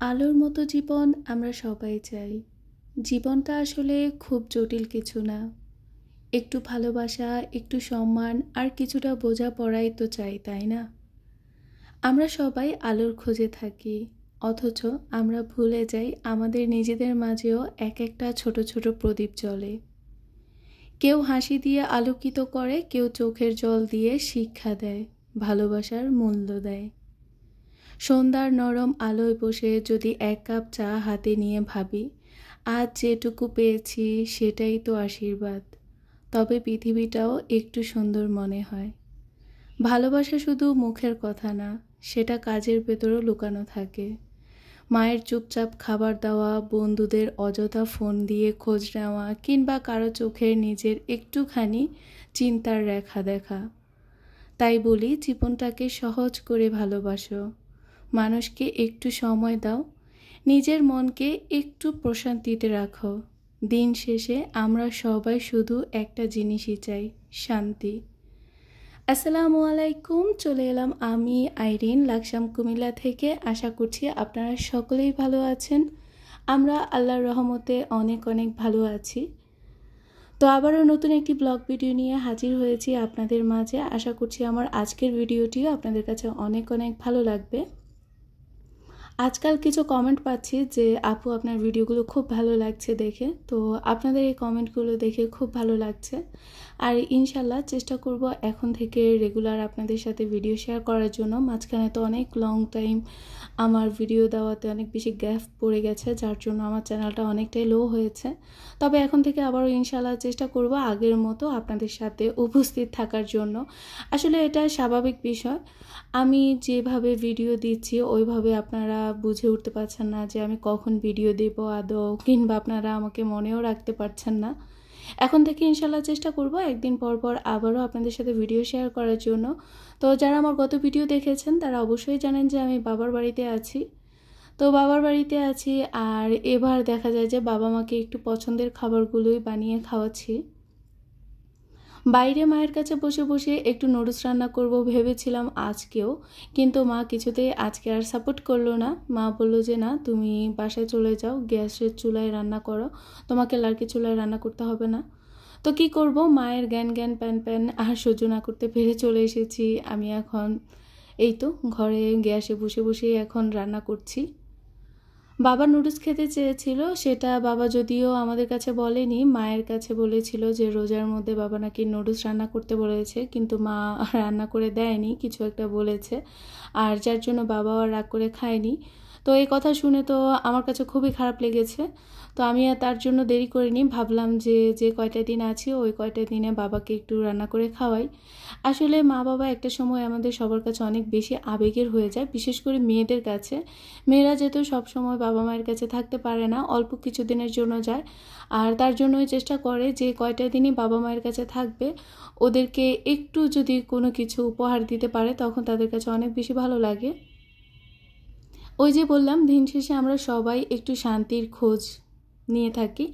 আলোর মতো জীবন আমরা সবাই চাই। জীবনটা আসলে খুব জটিল কিছু না। একটু ভালোবাসা, একটু সম্মান আর কিছুটা বোঝাপড়াই তো চাই, তাই না? আমরা সবাই আলোর খোঁজে থাকি, অথচ আমরা ভুলে যাই আমাদের নিজেদের মাঝেও এক একটা ছোট ছোট প্রদীপ জ্বলে। কেউ হাসি দিয়ে আলোকিত করে, কেউ চোখের জল দিয়ে শিক্ষা দেয়, ভালোবাসার মূল্য দেয়। সন্ধ্যার নরম আলোয় বসে যদি এক কাপ চা হাতে নিয়ে ভাবি, আজ যেটুকু পেয়েছি সেটাই তো আশীর্বাদ, তবে পৃথিবীটাও একটু সুন্দর মনে হয়। ভালোবাসা শুধু মুখের কথা না, সেটা কাজের ভেতরও লুকানো থাকে। মায়ের চুপচাপ খাবার দেওয়া, বন্ধুদের অযথা ফোন দিয়ে খোঁজ নেওয়া, কিংবা কারো চোখের নিজের একটুখানি চিন্তার রেখা দেখা। তাই বলি, জীবনটাকে সহজ করে ভালোবাসো, মানুষকে একটু সময় দাও, নিজের মনকে একটু প্রশান্তিতে রাখো। দিন শেষে আমরা সবাই শুধু একটা জিনিসই চাই, শান্তি। আসসালামু আলাইকুম, চলে এলাম আমি আইরিন লাকসাম কুমিল্লা থেকে। আশা করছি আপনারা সকলেই ভালো আছেন। আমরা আল্লাহর রহমতে অনেক অনেক ভালো আছি। তো আবারও নতুন একটি ব্লগ ভিডিও নিয়ে হাজির হয়েছি আপনাদের মাঝে। আশা করছি আমার আজকের ভিডিওটিও আপনাদের কাছে অনেক অনেক ভালো লাগবে। আজকাল কিছু কমেন্ট পাচ্ছি যে আপু আপনার ভিডিওগুলো খুব ভালো লাগছে দেখে। তো আপনাদের এই কমেন্টগুলো দেখে খুব ভালো লাগছে। আর ইনশাল্লাহ চেষ্টা করব এখন থেকে রেগুলার আপনাদের সাথে ভিডিও শেয়ার করার জন্য। মাঝখানে তো অনেক লং টাইম আমার ভিডিও দেওয়াতে অনেক বেশি গ্যাপ পড়ে গেছে, যার জন্য আমার চ্যানেলটা অনেকটাই লো হয়েছে। তবে এখন থেকে আবারও ইনশাল্লাহ চেষ্টা করব আগের মতো আপনাদের সাথে উপস্থিত থাকার জন্য। আসলে এটা স্বাভাবিক বিষয়, আমি যেভাবে ভিডিও দিচ্ছি ওইভাবে আপনারা বুঝে উঠতে পারছেন না যে আমি কখন ভিডিও দেব আদৌ, কিংবা আপনারা আমাকে মনেও রাখতে পারছেন না। এখন থেকে ইনশাল্লাহ চেষ্টা করব একদিন পর পর আবারও আপনাদের সাথে ভিডিও শেয়ার করার জন্য। তো যারা আমার গত ভিডিও দেখেছেন তারা অবশ্যই জানেন যে আমি বাবার বাড়িতে আছি। তো বাবার বাড়িতে আছি, আর এবার দেখা যায় যে বাবা মাকে একটু পছন্দের খাবারগুলোই বানিয়ে খাওয়াচ্ছি। বাইরে মায়ের কাছে বসে বসে একটু নুডলস রান্না করব ভেবেছিলাম আজকেও, কিন্তু মা কিছুতেই আজকে আর সাপোর্ট করলো না। মা বলল যে না, তুমি বাসায় চলে যাও, গ্যাসের চুলায় রান্না করো, তোমাকে লার্কি চুলায় রান্না করতে হবে না। তো কি করব, মায়ের জ্ঞান জ্ঞান প্যান প্যান আর সহ্য না করতে পেরে চলে এসেছি আমি এখন। এই তো ঘরে গ্যাসে বসে বসে এখন রান্না করছি। বাবা নুডলস খেতে চেয়েছিল, সেটা বাবা যদিও আমাদের কাছে বলেনি, মায়ের কাছে বলেছিল যে রোজার মধ্যে বাবা নাকি নুডলস রান্না করতে বলেছে, কিন্তু মা রান্না করে দেয়নি, কিছু একটা বলেছে, আর যার জন্য বাবা আর রাগ করে খায়নি। তো এই কথা শুনে তো আমার কাছে খুবই খারাপ লেগেছে। তো আমি আর তার জন্য দেরি করিনি, ভাবলাম যে যে কয়টা দিন আছি ওই কয়টা দিনে বাবাকে একটু রান্না করে খাওয়াই। আসলে মা বাবা একটা সময় আমাদের সবার কাছে অনেক বেশি আবেগের হয়ে যায়, বিশেষ করে মেয়েদের কাছে। মেয়েরা যেহেতু সবসময় বাবা মায়ের কাছে থাকতে পারে না, অল্প কিছু দিনের জন্য যায়, আর তার জন্যই চেষ্টা করে যে কয়টা দিনই বাবা মায়ের কাছে থাকবে ওদেরকে একটু যদি কোনো কিছু উপহার দিতে পারে তখন তাদের কাছে অনেক বেশি ভালো লাগে। ওই যে বললাম, দিন শেষে আমরা সবাই একটু শান্তির খোঁজ নিয়ে থাকি।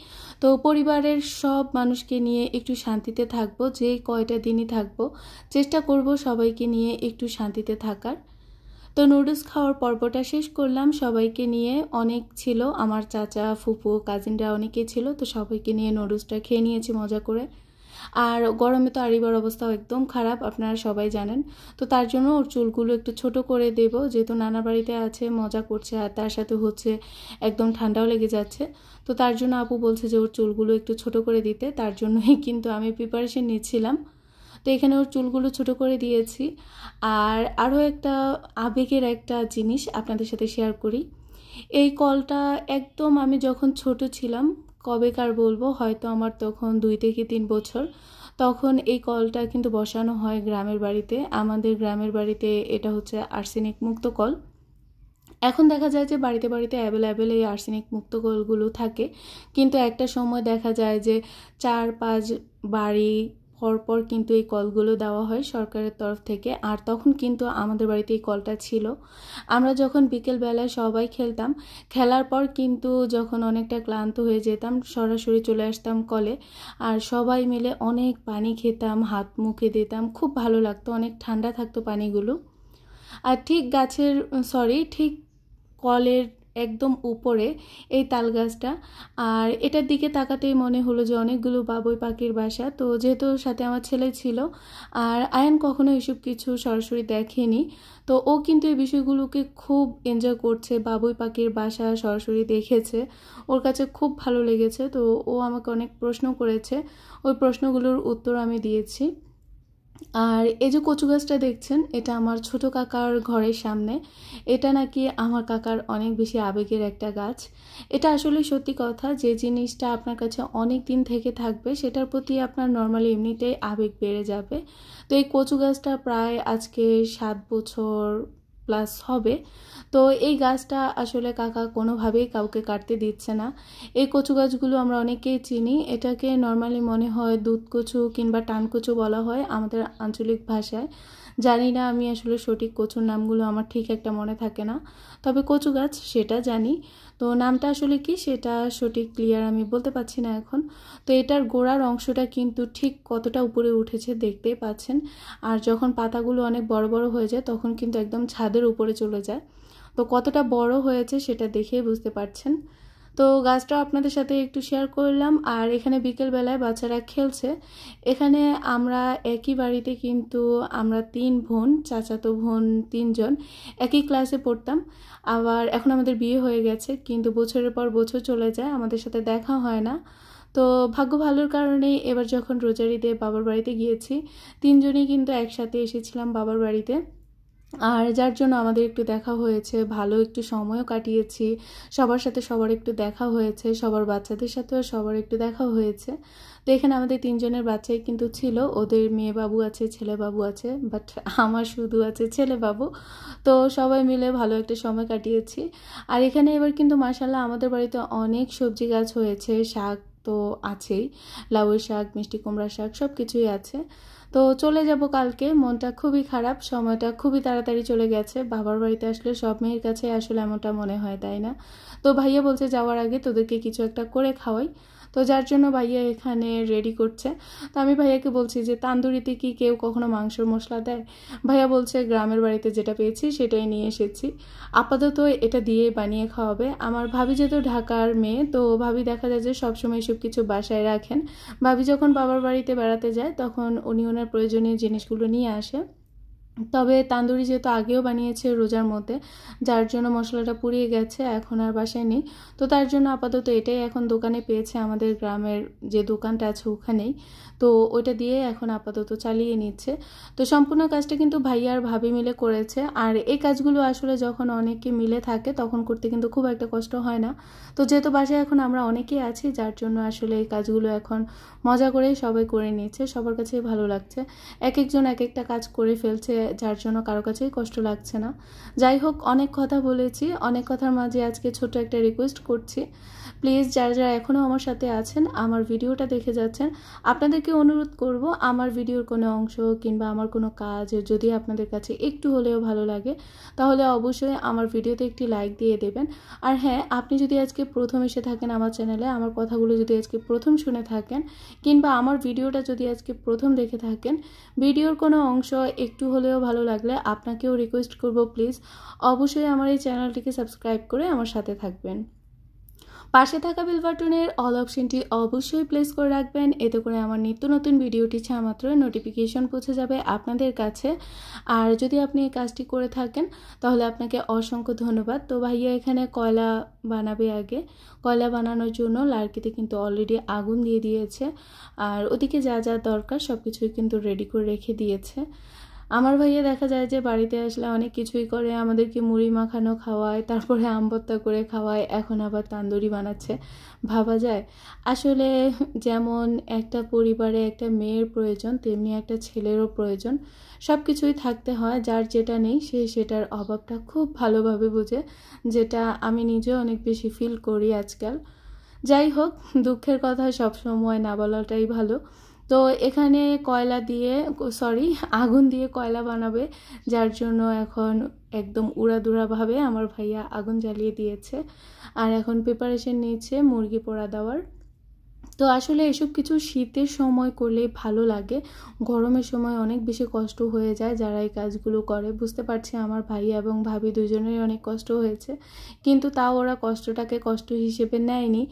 তো পরিবারের সব মানুষকে নিয়ে একটু শান্তিতে থাকবো, যে কয়টা দিনই থাকবো চেষ্টা করব সবাইকে নিয়ে একটু শান্তিতে থাকার। তো নুডলস খাওয়ার পর্বটা শেষ করলাম, সবাইকে নিয়ে অনেক ছিল, আমার চাচা ফুপু কাজিনরা অনেকেই ছিল, তো সবাইকে নিয়ে নুডলসটা খেয়ে নিয়েছি মজা করে। আর গরমে তো আরিবার অবস্থাও একদম খারাপ, আপনারা সবাই জানেন। তো তার জন্য ওর চুলগুলো একটু ছোট করে দেব, যেহেতু নানা বাড়িতে আছে, মজা করছে, আর তার সাথে হচ্ছে একদম ঠান্ডাও লেগে যাচ্ছে। তো তার জন্য আপু বলছে যে ওর চুলগুলো একটু ছোট করে দিতে, তার জন্যই কিন্তু আমি প্রিপারেশন নিচ্ছিলাম। তো এখানে ওর চুলগুলো ছোট করে দিয়েছি। আর আরও একটা আবেগের একটা জিনিস আপনাদের সাথে শেয়ার করি। এই কলটা একদম আমি যখন ছোট ছিলাম, কবেকার বলবো, হয়তো আমার তখন 2 থেকে 3 বছর, তখন এই কলটা কিন্তু বসানো হয় গ্রামের বাড়িতে। আমাদের গ্রামের বাড়িতে এটা হচ্ছে আর্সেনিক মুক্ত কল। এখন দেখা যায় যে বাড়িতে বাড়িতে অ্যাভেলেবেল এই আর্সেনিক মুক্ত কলগুলো থাকে, কিন্তু একটা সময় দেখা যায় যে 4-5 বাড়ি পরপর কিন্তু এই কলগুলো দেওয়া হয় সরকারের তরফ থেকে। আর তখন কিন্তু আমাদের বাড়িতে এই কলটা ছিল। আমরা যখন বিকেলবেলায় সবাই খেলতাম, খেলার পর কিন্তু যখন অনেকটা ক্লান্ত হয়ে যেতাম সরাসরি চলে আসতাম কলে, আর সবাই মিলে অনেক পানি খেতাম, হাত মুখে দিতাম, খুব ভালো লাগতো, অনেক ঠান্ডা থাকতো পানিগুলো। আর ঠিক কলের একদম উপরে এই তাল গাছটা। আর এটার দিকে তাকাতেই মনে হলো যে অনেকগুলো বাবুই পাখির বাসা। তো যেহেতু সাথে আমার ছেলে ছিল, আর আয়ান কখনো এসব কিছু সরাসরি দেখেনি, তো ও কিন্তু এই বিষয়গুলোকে খুব এনজয় করছে। বাবুই পাখির বাসা সরাসরি দেখেছে, ওর কাছে খুব ভালো লেগেছে। তো ও আমাকে অনেক প্রশ্ন করেছে, ওই প্রশ্নগুলোর উত্তর আমি দিয়েছি। আর এই যে কচু গাছটা দেখছেন, এটা আমার ছোট কাকার ঘরের সামনে। এটা নাকি আমার কাকার অনেক বেশি আবেগের একটা গাছ। এটা আসলে সত্যি কথা, যে জিনিসটা আপনার কাছে অনেক দিন থেকে থাকবে সেটার প্রতি আপনার নর্মালি এমনিতেই আবেগ বেড়ে যাবে। তো এই কচু গাছটা প্রায় আজকে 7 বছর প্লাস হবে। তো এই গাছটা আসলে কাকা কোনোভাবেই কাউকে কাটতে দিচ্ছে না। এই কচু গাছগুলো আমরা অনেকেই চিনি, এটাকে নর্মালি মনে হয় দুধ কচু কিংবা টান কচু বলা হয় আমাদের আঞ্চলিক ভাষায়। জানি না আমি আসলে সঠিক কচুর নামগুলো আমার ঠিক একটা মনে থাকে না, তবে কচু গাছ সেটা জানি। তো নামটা আসলে কি সেটা সঠিক ক্লিয়ার আমি বলতে পারছি না এখন। তো এটার গোড়ার অংশটা কিন্তু ঠিক কতটা উপরে উঠেছে দেখতেই পাচ্ছেন। আর যখন পাতাগুলো অনেক বড় বড় হয়ে যায় তখন কিন্তু একদম ছাদের উপরে চলে যায়। তো কতটা বড় হয়েছে সেটা দেখেই বুঝতে পারছেন। তো গাছটাও আপনাদের সাথে একটু শেয়ার করলাম। আর এখানে বিকেলবেলায় বাচ্চারা খেলছে। এখানে আমরা একই বাড়িতে কিন্তু আমরা 3 বোন, চাচাতো বোন 3 জন একই ক্লাসে পড়তাম। আবার এখন আমাদের বিয়ে হয়ে গেছে, কিন্তু বছরের পর বছর চলে যায়, আমাদের সাথে দেখা হয় না। তো ভাগ্য ভালোর কারণেই এবার যখন রোজার ঈদে বাবার বাড়িতে গিয়েছি, 3 জনই কিন্তু একসাথে এসেছিলাম বাবার বাড়িতে। আর যার জন্য আমাদের একটু দেখা হয়েছে, ভালো একটু সময়ও কাটিয়েছি। সবার সাথে সবার একটু দেখা হয়েছে, সবার বাচ্চাদের সাথেও সবার একটু দেখা হয়েছে। তো এখানে আমাদের 3 জনের বাচ্চাই কিন্তু ছিল, ওদের মেয়ে বাবু আছে, ছেলে বাবু আছে, বাট আমার শুধু আছে ছেলে বাবু। তো সবাই মিলে ভালো একটা সময় কাটিয়েছি। আর এখানে এবার কিন্তু মাশাআল্লাহ আমাদের বাড়িতে অনেক সবজি গাছ হয়েছে, শাক তো আছেই, লাউয়ের শাক, মিষ্টি কুমড়া শাক সব কিছুই আছে। তো চলে যাব কালকে, মনটা খুবই খারাপ, সময়টা খুবই তাড়াতাড়ি চলে গেছে। বাবার বাড়িতে আসলে সব মেয়ের কাছে আসলে এমনটা মনে হয়, তাই না? তো ভাইয়া বলছে যাওয়ার আগে তোদেরকে কিছু একটা করে খাওয়াই। তো যার জন্য ভাইয়া এখানে রেডি করছে। তো আমি ভাইয়াকে বলছি যে তান্দুরিতে কি কেউ কখনো মাংসের মশলা দেয়? ভাইয়া বলছে গ্রামের বাড়িতে যেটা পেয়েছি সেটাই নিয়ে এসেছি, আপাতত এটা দিয়ে বানিয়ে খাওয়াবে। আমার ভাবি যেহেতু ঢাকার মেয়ে, তো ভাবি দেখা যায় যে সবসময় সব কিছু বাসায় রাখেন। ভাবি যখন বাবার বাড়িতে বেড়াতে যায় তখন উনি ওনার প্রয়োজনীয় জিনিসগুলো নিয়ে আসে। তবে তান্দুরি যেহেতু আগেও বানিয়েছে রোজার মধ্যে, যার জন্য মশলাটা পুড়িয়ে গেছে, এখন আর বাসায় নেই। তো তার জন্য আপাতত এটাই এখন দোকানে পেয়েছে, আমাদের গ্রামের যে দোকানটা আছে ওখানেই। তো ওইটা দিয়ে এখন আপাতত চালিয়ে নিচ্ছে। তো সম্পূর্ণ কাজটা কিন্তু ভাইয়া আর ভাবি মিলে করেছে। আর এই কাজগুলো আসলে যখন অনেকে মিলে থাকে তখন করতে কিন্তু খুব একটা কষ্ট হয় না। তো যেহেতু বাসায় এখন আমরা অনেকেই আছি, যার জন্য আসলে এই কাজগুলো এখন মজা করেই সবাই করে নিচ্ছে, সবার কাছেই ভালো লাগছে। এক একজন এক একটা কাজ করে ফেলছে, যার জন্য কারো কাছেই কষ্ট লাগছে না। যাই হোক, অনেক কথা বলেছি, অনেক কথার মাঝে আজকে ছোট একটা রিকোয়েস্ট করছি। প্লিজ যারা যারা এখনও আমার সাথে আছেন, আমার ভিডিওটা দেখে যাচ্ছেন, আপনাদেরকে অনুরোধ করব আমার ভিডিওর কোনো অংশ কিংবা আমার কোনো কাজ যদি আপনাদের কাছে একটু হলেও ভালো লাগে, তাহলে অবশ্যই আমার ভিডিওতে একটি লাইক দিয়ে দেবেন। আর হ্যাঁ, আপনি যদি আজকে প্রথম এসে থাকেন আমার চ্যানেলে, আমার কথাগুলো যদি আজকে প্রথম শুনে থাকেন কিংবা আমার ভিডিওটা যদি আজকে প্রথম দেখে থাকেন, ভিডিওর কোনো অংশ একটু হলেও ভালো লাগলে আপনাকেও রিকোয়েস্ট করব প্লিজ অবশ্যই আমার এই চ্যানেলটিকে সাবস্ক্রাইব করে আমার সাথে থাকবেন। পাশে থাকা বেল বাটনের অল অপশনটি অবশ্যই প্লেস করে রাখবেন, এতে করে আমার নিত্য নতুন ভিডিওটি ছাড়া মাত্র নোটিফিকেশন পৌঁছে যাবে আপনাদের কাছে। আর যদি আপনি এই কাজটি করে থাকেন তাহলে আপনাকে অসংখ্য ধন্যবাদ। তো ভাইয়া এখানে কয়লা বানাবে, আগে কয়লা বানানোর জন্য লার্কিতে কিন্তু অলরেডি আগুন দিয়ে দিয়েছে। আর ওদিকে যা যা দরকার সব কিছুই কিন্তু রেডি করে রেখে দিয়েছে। আমার ভাইয়া দেখা যায় যে বাড়িতে আসলে অনেক কিছুই করে, আমাদেরকে মুড়ি মাখানো খাওয়ায়, তারপরে আম ভর্তা করে খাওয়ায়, এখন আবার তান্দুরি বানাচ্ছে। ভাবা যায় আসলে যেমন একটা পরিবারে একটা মেয়ের প্রয়োজন, তেমনি একটা ছেলেরও প্রয়োজন। সব কিছুই থাকতে হয়, যার যেটা নেই সে সেটার অভাবটা খুব ভালোভাবে বোঝে, যেটা আমি নিজেও অনেক বেশি ফিল করি আজকাল। যাই হোক, দুঃখের কথা সবসময় না বলাটাই ভালো। তো এখানে কয়লা দিয়ে আগুন দিয়ে কয়লা বানাবে, যার জন্য এখন একদম উড়াদুড়াভাবে আমার ভাইয়া আগুন জ্বালিয়ে দিয়েছে। আর এখন প্রিপারেশন নিচ্ছে মুরগি পোড়া দেওয়ার। তো আসলে এসব কিছু শীতের সময় করলে ভালো লাগে, গরমের সময় অনেক বেশি কষ্ট হয়ে যায় যারা এই কাজগুলো করে। বুঝতে পারছি আমার ভাই এবং ভাবি দুজনেরই অনেক কষ্ট হয়েছে, কিন্তু তাও ওরা কষ্টটাকে কষ্ট হিসেবে নেয়নি,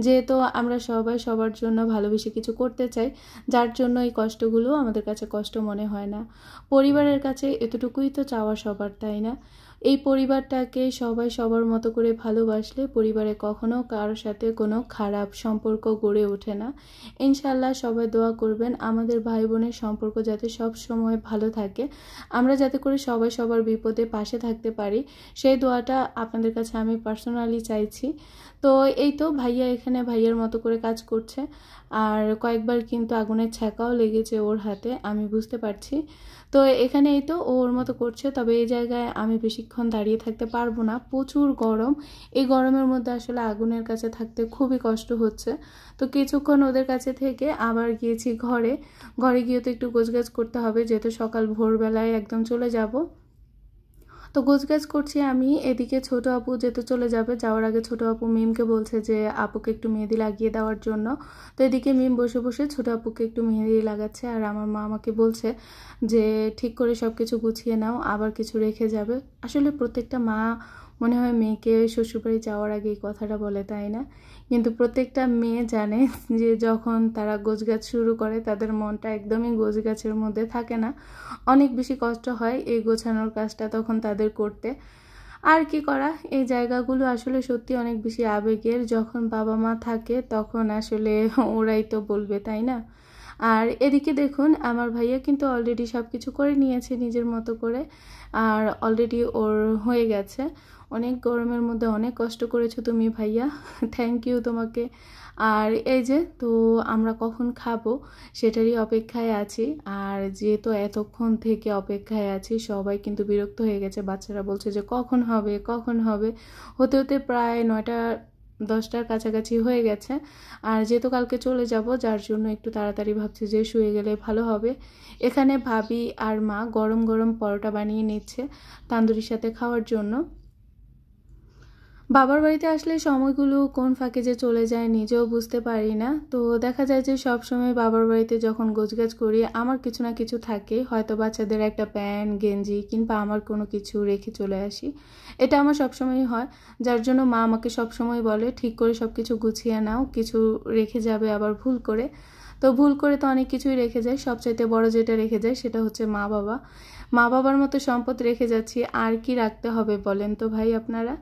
যেহেতু আমরা সবাই সবার জন্য ভালোবেসে কিছু করতে চাই, যার জন্য এই কষ্টগুলো আমাদের কাছে কষ্ট মনে হয় না। পরিবারের কাছে এতটুকুই তো চাওয়া সবার, তাই না? এই পরিবারটাকে সবাই সবার মতো করে ভালোবাসলে পরিবারে কখনো কারোর সাথে কোনো খারাপ সম্পর্ক গড়ে ওঠে না। ইনশাআল্লাহ সবাই দোয়া করবেন আমাদের ভাই বোনের সম্পর্ক যাতে সব সময় ভালো থাকে, আমরা যাতে করে সবাই সবার বিপদে পাশে থাকতে পারি, সেই দোয়াটা আপনাদের কাছে আমি পার্সোনালি চাইছি। তো এই তো ভাইয়া এখানে ভাইয়ার মতো করে কাজ করছে, আর কয়েকবার কিন্তু আগুনের ছ্যাঁকাও লেগেছে ওর হাতে, আমি বুঝতে পারছি। তো এখানে এই তো ওর মতো করছে, তবে এই জায়গায় আমি বেশিক্ষণ দাঁড়িয়ে থাকতে পারবো না, প্রচুর গরম। এই গরমের মধ্যে আসলে আগুনের কাছে থাকতে খুবই কষ্ট হচ্ছে। তো কিছুক্ষণ ওদের কাছে থেকে আবার গিয়েছি ঘরে। ঘরে গিয়ে তো একটু গোছগাছ করতে হবে, যেহেতু সকাল ভোরবেলায় একদম চলে যাব। তো গোছগাছ করছি আমি, এদিকে ছোট আপু যেহেতু চলে যাবে, যাওয়ার আগে ছোট আপু মিমকে বলছে যে আপুকে একটু মেহেদি লাগিয়ে দেওয়ার জন্য। তো এদিকে মিম বসে বসে ছোট আপুকে একটু মেহেদি লাগাচ্ছে, আর আমার মা আমাকে বলছে যে ঠিক করে সব কিছু গুছিয়ে নাও, আবার কিছু রেখে যাবে। আসলে প্রত্যেকটা মা মনে হয় মেয়েকে শ্বশুরবাড়ি যাওয়ার আগে এই কথাটা বলে, তাই না? কিন্তু প্রত্যেকটা মেয়ে জানে যে যখন তারা গোছগাছ শুরু করে তাদের মনটা একদমই গোছগাছের মধ্যে থাকে না, অনেক বেশি কষ্ট হয় এই গোছানোর কাজটা তখন তাদের করতে। আর কি করা, এই জায়গাগুলো আসলে সত্যি অনেক বেশি আবেগের, যখন বাবা মা থাকে তখন আসলে ওরাই তো বলবে, তাই না? আর এদিকে দেখুন আমার ভাইয়া কিন্তু অলরেডি সব কিছু করে নিয়েছে নিজের মতো করে, আর অলরেডি ওর হয়ে গেছে। অনেক গরমের মধ্যে অনেক কষ্ট করেছো তুমি ভাইয়া, থ্যাংক ইউ তোমাকে। আর এই যে তো আমরা কখন খাবো সেটারই অপেক্ষায় আছি, আর যেহেতু এতক্ষণ থেকে অপেক্ষায় আছি সবাই কিন্তু বিরক্ত হয়ে গেছে, বাচ্চারা বলছে যে কখন হবে কখন হবে, হতে হতে প্রায় 9টা-10টার কাছাকাছি হয়ে গেছে। আর যেহেতু কালকে চলে যাব, যার জন্য একটু তাড়াতাড়ি ভাবছি যে শুয়ে গেলে ভালো হবে। এখানে ভাবি আর মা গরম গরম পরোটা বানিয়ে নিচ্ছে তান্দুরির সাথে খাওয়ার জন্য। বাবার বাড়িতে আসলে সময়গুলো কোন ফাঁকে যে চলে যায় নিজেও বুঝতে পারি না। তো দেখা যায় যে সব সময় বাবার বাড়িতে যখন গোছগাছ করি আমার কিছু না কিছু থাকে, হয়তো বাচ্চাদের একটা প্যান্ট গেঞ্জি কিংবা আমার কোনো কিছু রেখে চলে আসি, এটা আমার সবসময়ই হয়। যার জন্য মা আমাকে সবসময় বলে ঠিক করে সব কিছু গুছিয়ে নাও, কিছু রেখে যাবে আবার ভুল করে। তো ভুল করে তো অনেক কিছুই রেখে যায়, সবচাইতে বড় যেটা রেখে যায় সেটা হচ্ছে মা বাবা। মা বাবার মতো সম্পদ রেখে যাচ্ছি, আর কি রাখতে হবে বলেন তো ভাই আপনারা?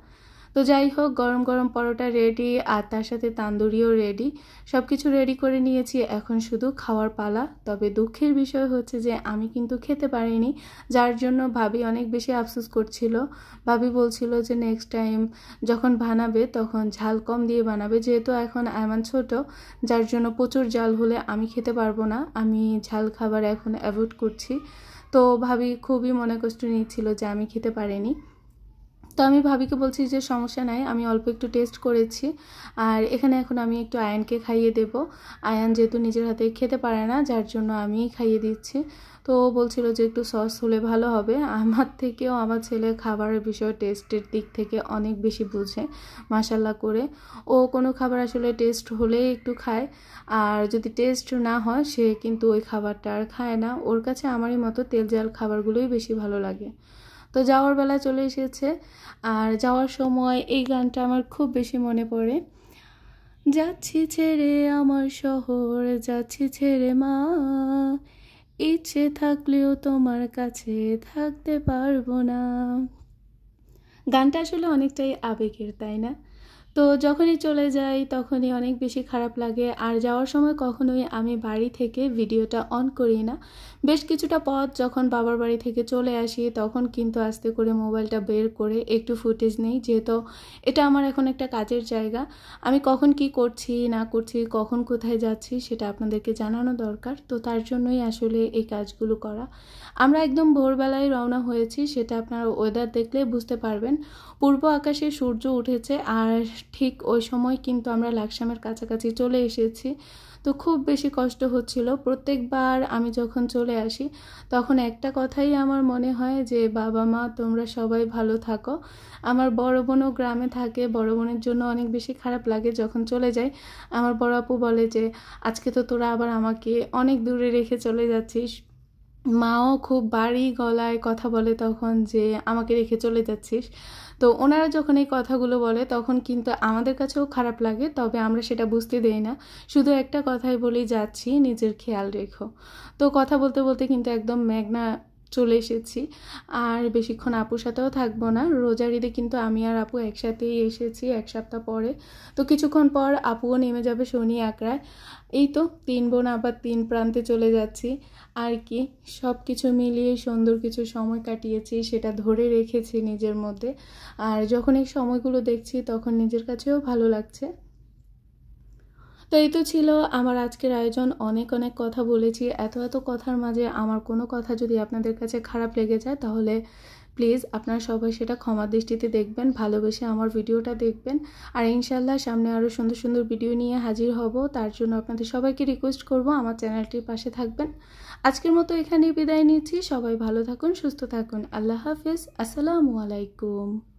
তো যাই হোক, গরম গরম পরোটা রেডি, আর তার সাথে তান্দুরিও রেডি, সব কিছু রেডি করে নিয়েছি, এখন শুধু খাওয়ার পালা। তবে দুঃখের বিষয় হচ্ছে যে আমি কিন্তু খেতে পারিনি, যার জন্য ভাবি অনেক বেশি আফসোস করছিল। ভাবি বলছিল যে নেক্সট টাইম যখন বানাবে তখন ঝাল কম দিয়ে বানাবে, যেহেতু এখন আয়মান ছোট, যার জন্য প্রচুর ঝাল হলে আমি খেতে পারবো না, আমি ঝাল খাবার এখন অ্যাভয়েড করছি। তো ভাবি খুবই মনে কষ্ট নিচ্ছিল যে আমি খেতে পারিনি। তো আমি ভাবিকে বলছি যে সমস্যা নাই, আমি অল্প একটু টেস্ট করেছি। আর এখানে এখন আমি একটু আয়ানকে খাইয়ে দেব, আয়ান যেহেতু নিজের হাতে খেতে পারে না, যার জন্য আমি খাইয়ে দিচ্ছি। তো ও বলছিল যে একটু সস হলে ভালো হবে। আমার থেকেও আমার ছেলে খাবারের বিষয় টেস্টের দিক থেকে অনেক বেশি বুঝে, মাশাল্লাহ করে। ও কোনো খাবার আসলে টেস্ট হলেই একটু খায়, আর যদি টেস্ট না হয় সে কিন্তু ওই খাবারটা আর খায় না। ওর কাছে আমারই মতো তেল ঝাল খাবারগুলোই বেশি ভালো লাগে। তো যাওয়ার বেলা চলে এসেছে, আর যাওয়ার সময় এই গানটা আমার খুব বেশি মনে পড়ে। যাচ্ছি ছেড়ে আমার শহর, যাচ্ছি ছেড়ে মা, ইচ্ছে থাকলেও তোমার কাছে থাকতে পারবো না। গানটা আসলে অনেকটাই আবেগের, তাই না? তো যখনই চলে যাই তখনই অনেক বেশি খারাপ লাগে, আর যাওয়ার সময় কখনোই আমি বাড়ি থেকে ভিডিওটা অন করি না। বেশ কিছুটা পথ যখন বাবার বাড়ি থেকে চলে আসি তখন কিন্তু আস্তে করে মোবাইলটা বের করে একটু ফুটেজ নেই, যেহেতু এটা আমার এখন একটা কাজের জায়গা। আমি কখন কি করছি না করছি, কখন কোথায় যাচ্ছি সেটা আপনাদেরকে জানানো দরকার, তো তার জন্যই আসলে এই কাজগুলো করা। আমরা একদম ভোরবেলায় রওনা হয়েছি, সেটা আপনারা ওয়েদার দেখলে বুঝতে পারবেন। পূর্ব আকাশে সূর্য উঠেছে, আর ঠিক ওই সময় কিন্তু আমরা লাকসামের কাছাকাছি চলে এসেছি। তো খুব বেশি কষ্ট হচ্ছিল। প্রত্যেকবার আমি যখন চলে আসি তখন একটা কথাই আমার মনে হয় যে বাবা মা তোমরা সবাই ভালো থাকো। আমার বড় বোনও গ্রামে থাকে, বড় বোনের জন্য অনেক বেশি খারাপ লাগে যখন চলে যায়। আমার বড় আপু বলে যে আজকে তো তোরা আবার আমাকে অনেক দূরে রেখে চলে যাচ্ছিস। মাও খুব বাড়ি গলায় কথা বলে তখন যে আমাকে রেখে চলে যাচ্ছিস। তো ওনারা যখন এই কথাগুলো বলে তখন কিন্তু আমাদের কাছেও খারাপ লাগে, তবে আমরা সেটা বুঝতে দেই না। শুধু একটা কথাই বলি, যাচ্ছি, নিজের খেয়াল রেখো। তো কথা বলতে বলতে কিন্তু একদম মেঘনা চলে এসেছি। আর বেশিক্ষণ আপুর সাথেও থাকবো না। রোজার ঈদে কিন্তু আমি আর আপু একসাথেই এসেছি 1 সপ্তাহ পরে। তো কিছুক্ষণ পর আপুও নেমে যাবে শনি আকড়ায়। এই তো 3 বোন আবার 3 প্রান্তে চলে যাচ্ছি আর কি। সব কিছু মিলিয়ে সুন্দর কিছু সময় কাটিয়েছি, সেটা ধরে রেখেছি নিজের মধ্যে। আর যখন এই সময়গুলো দেখছি তখন নিজের কাছেও ভালো লাগছে। তো এই তো ছিল আমার আজকের আয়োজন। অনেক অনেক কথা বলেছি। এত কথার মাঝে আমার কোনো কথা যদি আপনাদের কাছে খারাপ লেগে যায় তাহলে প্লিজ আপনারা সবাই সেটা ক্ষমা দৃষ্টিতে দেখবেন, ভালোবেসে আমার ভিডিওটা দেখবেন। আর ইনশাল্লাহ সামনে আরও সুন্দর সুন্দর ভিডিও নিয়ে হাজির হব। তার জন্য আপনাদের সবাইকে রিকোয়েস্ট করব আমার চ্যানেলটির পাশে থাকবেন। আজকের মতো এখানেই বিদায় নিচ্ছি। সবাই ভালো থাকুন, সুস্থ থাকুন। আল্লাহ হাফেজ। আসসালামু আলাইকুম।